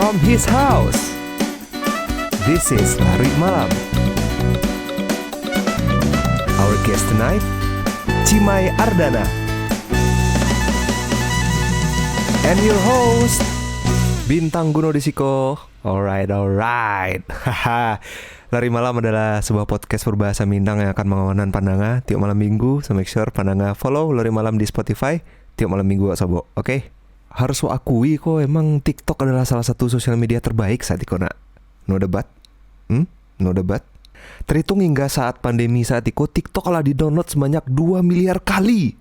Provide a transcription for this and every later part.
from his house. This is Larry Malam. Our guest tonight, Cimai Ardana. And your host, Bintang Guno Disiko. Alright. Haha. Lari Malam adalah sebuah podcast berbahasa Minang yang akan mengawanan Pandanga tiap malam minggu. So make sure Pandanga follow Lari Malam di Spotify tiap malam minggu Sabo. Oke? Harus lo akui kok emang TikTok adalah salah satu sosial media terbaik saat itu nak. No debat. No debat. Terhitung hingga saat pandemi saat itu TikTok lah di-download sebanyak 2 miliar kali.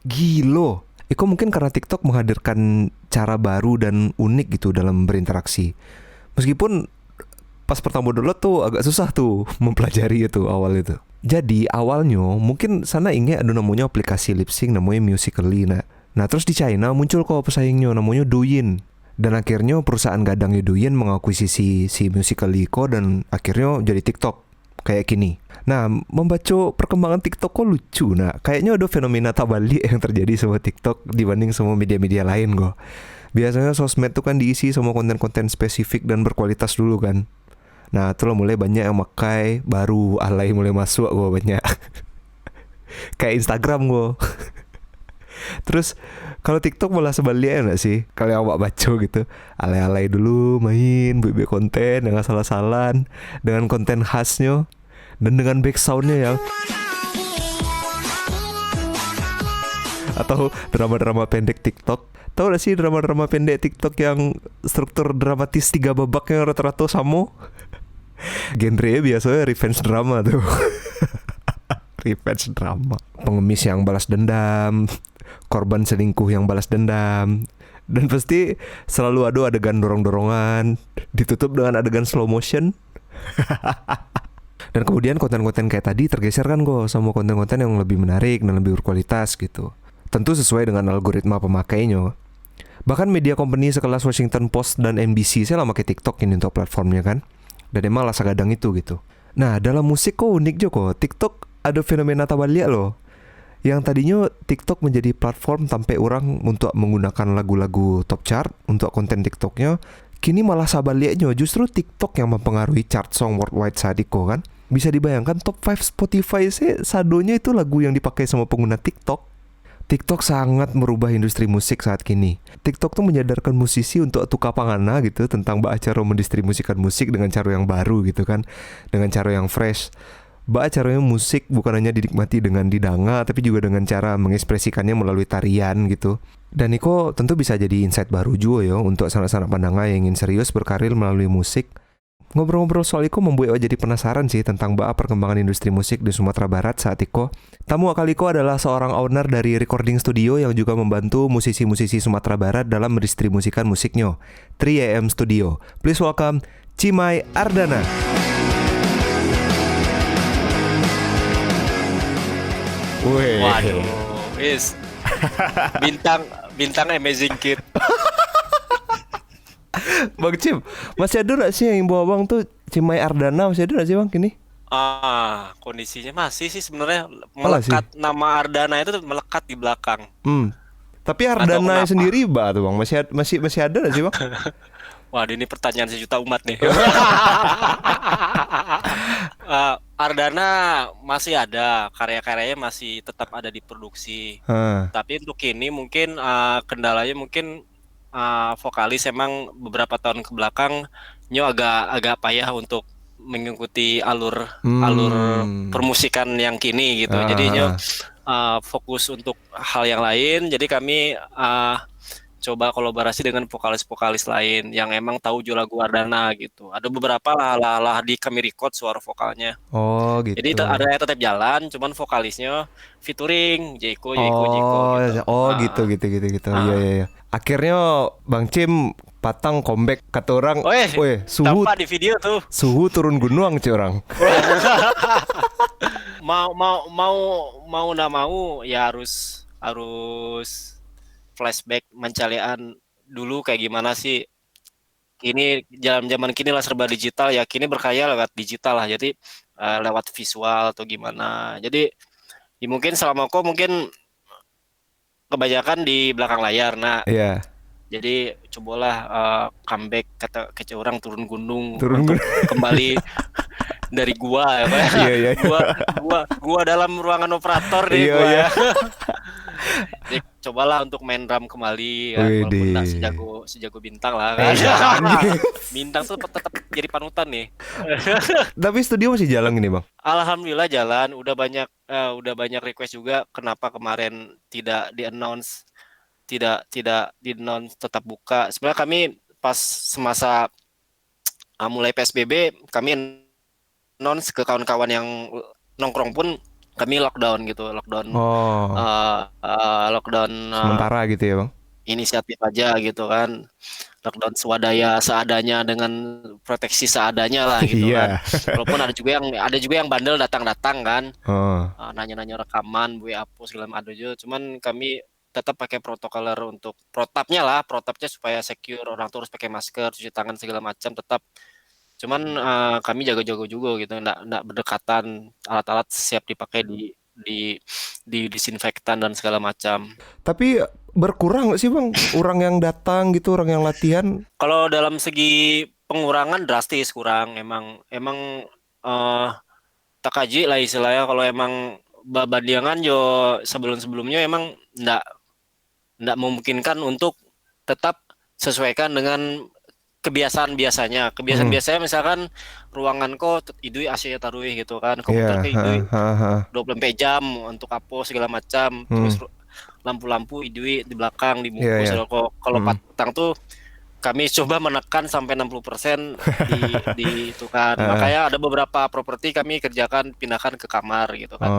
Gilo. Iko mungkin karena TikTok menghadirkan cara baru dan unik gitu dalam berinteraksi. Meskipun pas pertama download tuh agak susah tuh mempelajari itu awal itu. Jadi awalnya mungkin sana ingat ada namanya aplikasi lip sync namanya Musical.ly. Nah terus di China muncul kok pesaingnya namanya Douyin. Dan akhirnya perusahaan gadangnya Douyin mengakuisisi si Musical.ly dan akhirnya jadi TikTok kayak gini. Nah membaca perkembangan TikTok kok lucu. Nah kayaknya ada fenomena tabalik yang terjadi sama TikTok dibanding semua media-media lain kok. Biasanya sosmed tuh kan diisi sama konten-konten spesifik dan berkualitas dulu kan. Nah tuh mulai banyak yang makai, baru alay mulai masuk gue banyak. Kayak Instagram gue. Terus kalau TikTok malah sebaliknya gak sih? Kalau awak baca gitu, alay-alay dulu main, buat konten yang asal-asalan, dengan konten khasnya dan dengan backsoundnya yang atau drama-drama pendek TikTok. Tahu gak sih drama-drama pendek TikTok yang struktur dramatis 3 babak yang rata-rata sama? Genre biasanya revenge drama tuh. Revenge drama. Pengemis yang balas dendam, korban selingkuh yang balas dendam, dan pasti selalu ada adegan dorong-dorongan, ditutup dengan adegan slow motion. Dan kemudian konten-konten kayak tadi tergeser kan kok sama konten-konten yang lebih menarik dan lebih berkualitas gitu. Tentu sesuai dengan algoritma pemakainya. Bahkan media company sekelas Washington Post dan NBC saya lah pakai TikTok ini untuk platformnya kan. Dan emang lah sagadang itu gitu. Nah dalam musik kok unik juga kok. TikTok ada fenomena tabalik loh. Yang tadinya TikTok menjadi platform sampai orang untuk menggunakan lagu-lagu top chart untuk konten TikToknya, kini malah sabaliknya justru TikTok yang mempengaruhi chart song worldwide saat itu kan. Bisa dibayangkan top 5 Spotify sadonya itu lagu yang dipakai sama pengguna TikTok. TikTok sangat merubah industri musik saat kini. TikTok tuh menyadarkan musisi untuk tukar pangana gitu tentang cara mendistribusikan musik dengan cara yang baru gitu kan, dengan cara yang fresh. Caranya musik bukan hanya dinikmati dengan didanga, tapi juga dengan cara mengekspresikannya melalui tarian gitu. Dan Niko tentu bisa jadi insight baru juga ya untuk sanak-sanak pandanga yang ingin serius berkarir melalui musik. Ngobrol-ngobrol soal Iko membuat jadi penasaran sih tentang perkembangan industri musik di Sumatera Barat saat Iko. Tamu kali Iko adalah seorang owner dari recording studio yang juga membantu musisi-musisi Sumatera Barat dalam mendistribusikan musiknya, 3AM Studio. Please welcome Cimai Ardana. Waduh, bintang Amazing Kid. Bang Cim, masih ada gak sih yang bawa bang tuh Cimai Ardana, masih ada gak sih bang kini? Kondisinya masih sih sebenarnya Masih? melekat, nama Ardana itu melekat di belakang. Tapi Nggak tahu Ardana kenapa. sendiri tuh bang, masih ada gak sih bang? Waduh, ini pertanyaan sejuta umat nih. Ardana masih ada, karya-karyanya masih tetap ada di produksi. Tapi untuk ini mungkin kendalanya mungkin vokalis emang beberapa tahun ke belakang Nyo agak payah untuk mengikuti alur permusikan yang kini gitu. Jadi Nyo fokus untuk hal yang lain. Jadi kami coba kolaborasi dengan vokalis-vokalis lain yang emang tahu lagu Ardana gitu. Ada beberapa lah di kami record suara vokalnya. Oh gitu. Jadi ada yang tetap jalan, cuman vokalisnya featuring Jeko gitu. Gitu. Iya. Akhirnya Bang Cim patang comeback kata orang. Suhu tampak di video tuh. Suhu turun gunung orang. mau nggak mau ya harus flashback mencalian dulu kayak gimana sih. Ini zaman kini lah serba digital ya, kini berkarya lewat digital lah, jadi lewat visual atau gimana. Jadi ya mungkin selama mungkin kebanyakan di belakang layar. Nah, Iya. Jadi cobalah comeback kata orang turun gunung Turun untuk gunung. kembali dari gua ya Pak. Iya, iya. Gua dalam ruangan operator nih Iya, gua iya. ya. Jadi cobalah untuk main drum kembali kan, walaupun enggak Widih. sejago Bintang lah kan. Jangan. Bintang tuh tetap jadi panutan nih. Tapi studio masih jalan gini, Bang? Alhamdulillah jalan, udah banyak request juga kenapa kemarin tidak di-announce, tidak tidak di-announce tetap buka. Sebenarnya kami pas semasa mulai PSBB kami announce ke kawan-kawan yang nongkrong pun kami lockdown gitu, lockdown Oh, lockdown sementara gitu ya, Bang? inisiatif aja gitu kan. Lockdown swadaya seadanya dengan proteksi seadanya lah gitu kan. Iya. Walaupun ada juga yang bandel datang-datang kan, Oh. nanya-nanya rekaman, gue hapus segala macam ada juga. Cuman kami tetap pakai protokoler untuk protapnya supaya secure, orang tuh harus pakai masker, cuci tangan segala macam tetap. Cuman kami jaga-jaga juga gitu, enggak berdekatan, alat-alat siap dipakai di disinfektan dan segala macam. Tapi berkurang nggak sih, Bang? Orang yang datang gitu, orang yang latihan? Kalau dalam segi pengurangan drastis kurang, emang eh takaji lah istilahnya. Kalau emang babandingan yo sebelum-sebelumnya emang ndak memungkinkan untuk tetap sesuaikan dengan kebiasaan biasanya. Kebiasaan biasanya misalkan ruangan kok idui AC-nya taruh gitu kan, komputer ke idui 24 jam untuk apa segala macam, terus lampu-lampu idui di belakang dibungkus. Iya, iya. Kalau Patang tuh kami coba menekan sampai 60% di itu kan. Makanya ada beberapa properti kami kerjakan pindahkan ke kamar gitu kan.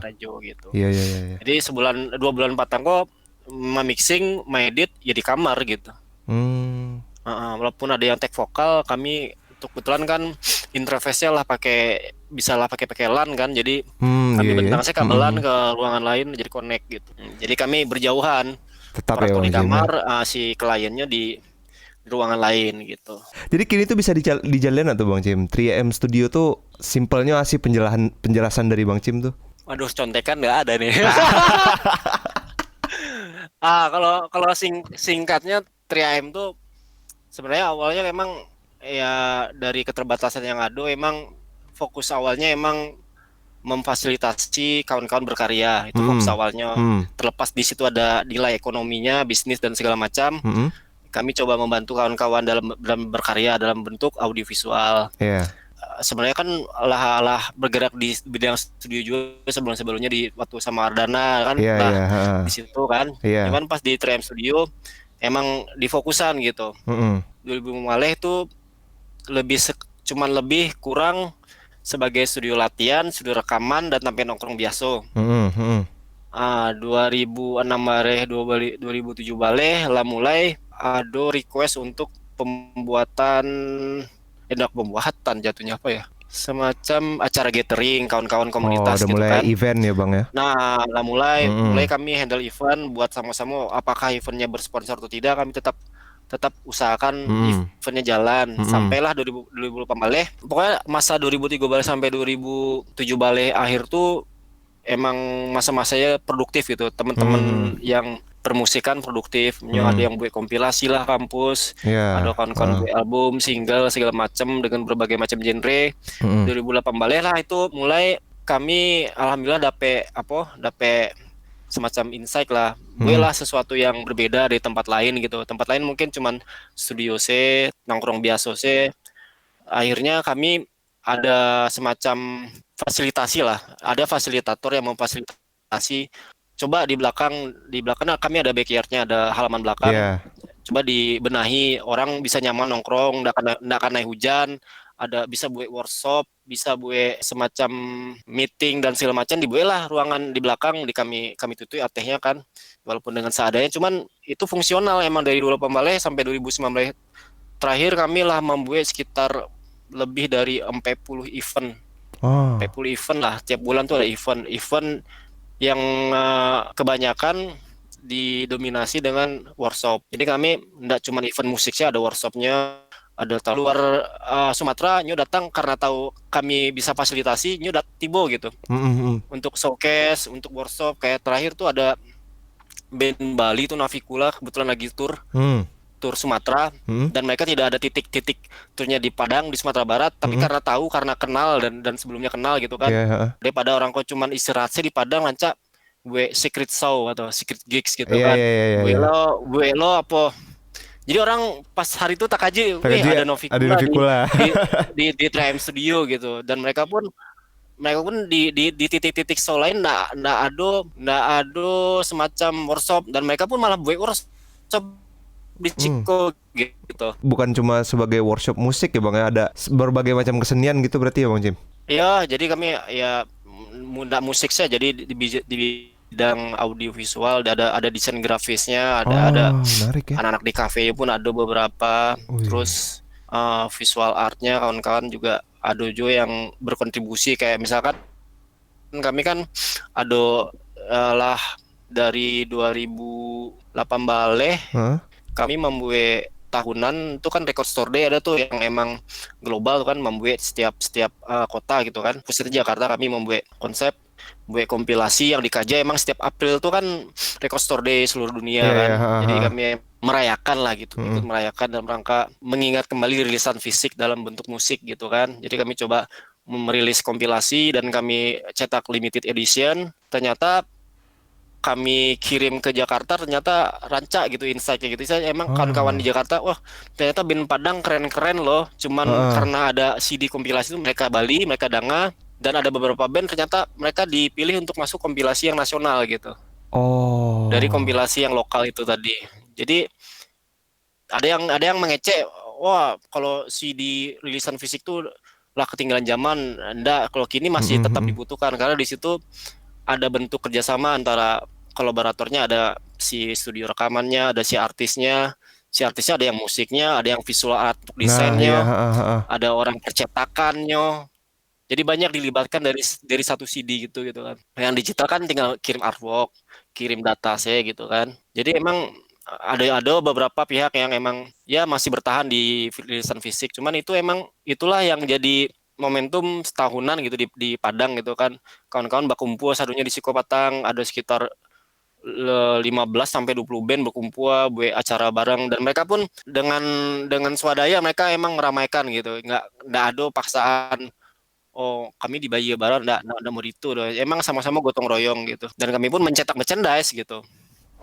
Radio gitu. Iya, iya, iya. Jadi 2 bulan Patang kok mixing, edit ya di kamar gitu. Walaupun ada yang take vokal, kami untuk kebetulan kan interface-nya bisa pakai LAN kan. Jadi kami bentang saya kabelan ke ruangan lain jadi connect gitu. Jadi kami berjauhan. Tetap Orang ya, tuh di Bang Jim, kamar, si kliennya di ruangan lain gitu. Jadi kini tuh bisa dijalin atau Bang Cim? 3M Studio tuh simpelnya sih penjelasan dari Bang Cim tuh. Waduh, contekan nggak ada nih. Kalau singkatnya 3M tuh sebenarnya awalnya memang ya dari keterbatasan yang ada, emang fokus awalnya emang memfasilitasi kawan-kawan berkarya, itu fokus awalnya. Terlepas di situ ada nilai ekonominya, bisnis dan segala macam. Kami coba membantu kawan-kawan dalam berkarya dalam bentuk audiovisual. Sebenarnya kan lah bergerak di bidang studio juga sebelumnya di waktu sama Ardana kan, di situ kan. Cuman pas di 3M Studio emang difokusan gitu. 2000 Maleh itu cuman lebih kurang sebagai studio latihan, studio rekaman dan sampai nongkrong biasa. 2006 Maleh 2007 Maleh lah mulai ada request untuk pembuatan jatuhnya apa ya? Semacam acara gathering kawan-kawan komunitas udah gitu mulai kan. Event ya, Bang ya. Nah, lah mulai kami handle event buat sama-sama apakah eventnya bersponsor atau tidak, kami tetap usahakan eventnya jalan sampailah 2008 Baleh. Pokoknya masa 2003 Baleh sampai 2007 Baleh akhir tuh emang masa-masanya produktif gitu. Teman-teman yang permusikan produktif, ada yang buat kompilasi lah kampus, ada kawan-kawan buat album, single segala macam dengan berbagai macam genre. 2008 Baleh lah itu mulai kami alhamdulillah dapet semacam insight lah, lah sesuatu yang berbeda dari tempat lain gitu. Tempat lain mungkin cuman studio C, nongkrong biasa C. Akhirnya kami ada semacam fasilitasi lah, ada fasilitator yang memfasilitasi. Coba di belakang kami ada backyardnya, ada halaman belakang. Coba dibenahi, orang bisa nyaman nongkrong, nggak kena hujan. Ada bisa buat workshop, bisa buat semacam meeting dan segala macam, dibuatlah ruangan di belakang, kami tutup atehnya kan, walaupun dengan seadanya. Cuman itu fungsional emang dari 2018 sampai 2019 terakhir kami lah membuat sekitar lebih dari 40 event. 40 event lah, tiap bulan tuh ada event yang kebanyakan didominasi dengan workshop. Jadi kami enggak cuma event musiknya, ada workshopnya. Ada luar Sumatera nyu datang karena tahu kami bisa fasilitasi, nyu tibo gitu. Untuk showcase, untuk workshop. Kayak terakhir tuh ada band Bali tuh Navikula kebetulan lagi tour. tur Sumatera dan mereka tidak ada titik-titik turnya di Padang di Sumatera Barat, tapi karena kenal dan sebelumnya kenal gitu kan. Daripada orang kok cuman istirahat sih di Padang lanca gue secret show atau secret gigs gitu kan. Gue lo apa. Jadi orang pas hari itu tak aja ada Novikula di Triumph Studio gitu, dan mereka pun di titik-titik show lain nggak ada semacam workshop, dan mereka pun malah buat workshop di Ciko gitu. Bukan cuma sebagai workshop musik ya Bang ya, ada berbagai macam kesenian gitu berarti ya Bang Cim? Iya, jadi kami ya muda musik saya, jadi di bidang audiovisual ada desain grafisnya, ada menarik ya. Anak-anak di kafe pun ada beberapa. Terus visual artnya kawan-kawan juga ada juga yang berkontribusi, kayak misalkan kami kan ada lah dari 2008 balik kami membuat tahunan itu kan Record Store Day, ada tuh yang emang global kan, membuat setiap kota gitu kan. Khusus Jakarta kami membuat konsep, buat kompilasi yang dikaji emang setiap April tuh kan Record Store Day seluruh dunia kan. Jadi kami merayakan lah gitu, ikut merayakan dalam rangka mengingat kembali rilisan fisik dalam bentuk musik gitu kan. Jadi kami coba merilis kompilasi dan kami cetak limited edition. Ternyata kami kirim ke Jakarta, ternyata rancak gitu insight-nya gitu. Saya emang kawan-kawan di Jakarta, wah ternyata band Padang keren-keren loh. Cuman karena ada CD kompilasi itu mereka Bali, mereka Danga, dan ada beberapa band ternyata mereka dipilih untuk masuk kompilasi yang nasional gitu. Dari kompilasi yang lokal itu tadi. Jadi ada yang mengecek, wah kalau CD rilisan fisik tuh lah ketinggalan zaman. Enggak, kalau kini masih tetap dibutuhkan karena di situ ada bentuk kerjasama antara kolaboratornya, ada si studio rekamannya, ada si artisnya ada yang musiknya, ada yang visual art untuk desainnya, ada orang percetakannya. Jadi banyak dilibatkan dari satu CD gitu kan. Yang digital kan tinggal kirim artwork, kirim data saya gitu kan. Jadi emang ada beberapa pihak yang emang ya masih bertahan di rilisan fisik. Cuman itu emang itulah yang jadi momentum setahunan gitu di Padang gitu kan. Kawan-kawan berkumpul sadunya di Sikopatang, ada sekitar 15 sampai 20 band berkumpul buat acara bareng, dan mereka pun dengan swadaya mereka emang meramaikan gitu. Enggak ada paksaan kami dibayar bareng, enggak mau itu. Emang sama-sama gotong royong gitu. Dan kami pun mencetak merchandise gitu.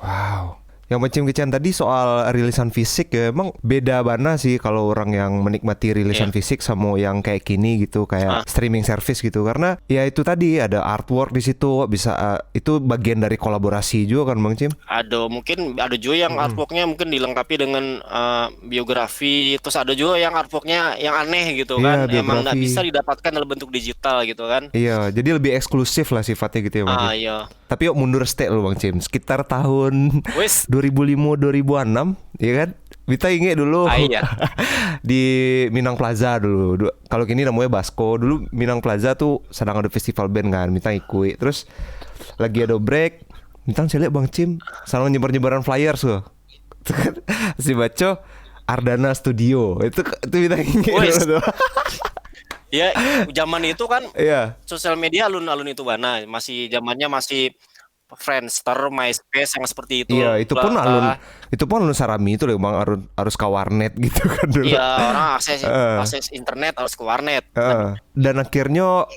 Wow. Yang macam kecian tadi soal rilisan fisik ya, emang beda banget sih kalau orang yang menikmati rilisan fisik sama yang kayak gini gitu, kayak streaming service gitu. Karena ya itu tadi ada artwork di situ, bisa itu bagian dari kolaborasi juga kan Bang Cim? Mungkin ada juga yang artworknya mungkin dilengkapi dengan biografi. Terus ada juga yang artworknya yang aneh gitu kan, emang nggak bisa didapatkan dalam bentuk digital gitu kan. Iya, jadi lebih eksklusif lah sifatnya gitu ya Bang Cim. Iya. Tapi yuk mundur step loh Bang Cim, sekitar tahun 2005-2006 ya kan, kita inget dulu di Minang Plaza dulu. Kalau kini namanya Basko, dulu Minang Plaza tuh sedang ada festival band kan, Bintang ikut. Terus lagi ada break, Bintang saya lihat Bang Cim sama nyebar-nyebaran flyers loh. Si baca Ardana Studio itu Bintang inget dulu tuh. Ya, zaman itu kan sosial media alun-alun itu mana, masih zamannya masih Friendster, MySpace yang seperti itu. Iya, itu pun alun Sarami itu loh Bang, harus ke warnet gitu kan dulu. Iya, orang akses internet harus ke warnet. Dan akhirnya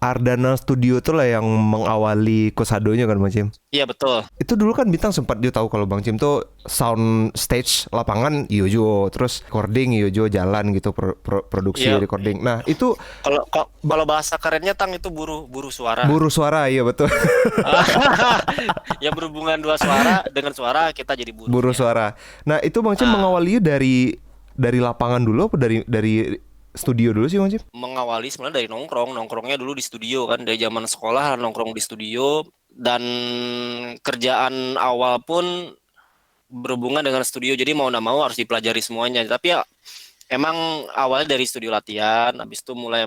Ardana Studio itu lah yang mengawali Kosadonya kan Bang Cim. Iya betul. Itu dulu kan Bintang sempat dia tahu kalau Bang Cim tuh sound stage lapangan Yojo, terus recording Yojo jalan gitu, produksi recording. Nah itu kalau bahasa kerennya Tang itu buru suara. Buru suara, iya betul. Ya berhubungan dua suara dengan suara kita jadi buru suara. Nah itu Bang Cim mengawali dari lapangan dulu apa dari studio dulu sih Bang Cim? Mengawali sebenarnya dari nongkrongnya dulu di studio kan, dari zaman sekolah nongkrong di studio, dan kerjaan awal pun berhubungan dengan studio, jadi mau nggak mau harus dipelajari semuanya. Tapi ya emang awalnya dari studio latihan, habis itu mulai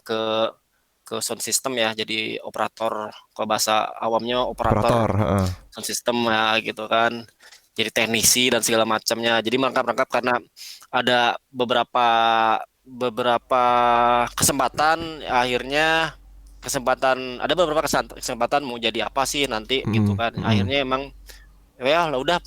ke sound system ya, jadi operator, kalau bahasa awamnya operator sound system ya gitu kan, jadi teknisi dan segala macamnya. Jadi merangkap karena ada beberapa kesempatan, akhirnya ada beberapa kesempatan mau jadi apa sih nanti gitu kan. Akhirnya emang ya udah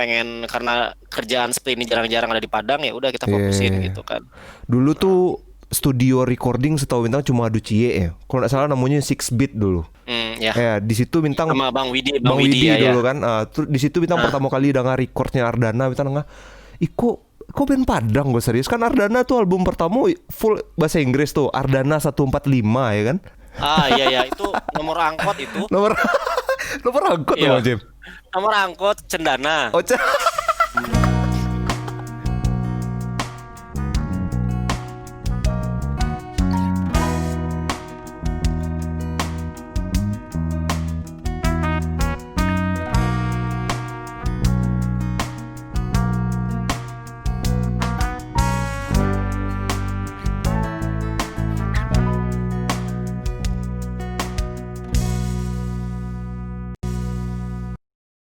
pengen karena kerjaan seperti ini jarang-jarang ada di Padang, ya udah kita fokusin gitu kan. Dulu tuh studio recording setahu Bintang cuma Adu Cie ya. Kalau nggak salah namanya 6-bit dulu. Ya. Ya di situ Bintang Sama Bang Widi ya, dulu kan. Di situ Bintang pertama kali dengar recordnya Ardana, Bintang nggak, kok band Padang gue serius kan. Ardana tuh album pertama full bahasa Inggris tuh, Ardana 145 ya kan. Iya itu nomor angkot itu. Nomor angkot tuh Bang Jim. Nomor angkot Cendana. Oh,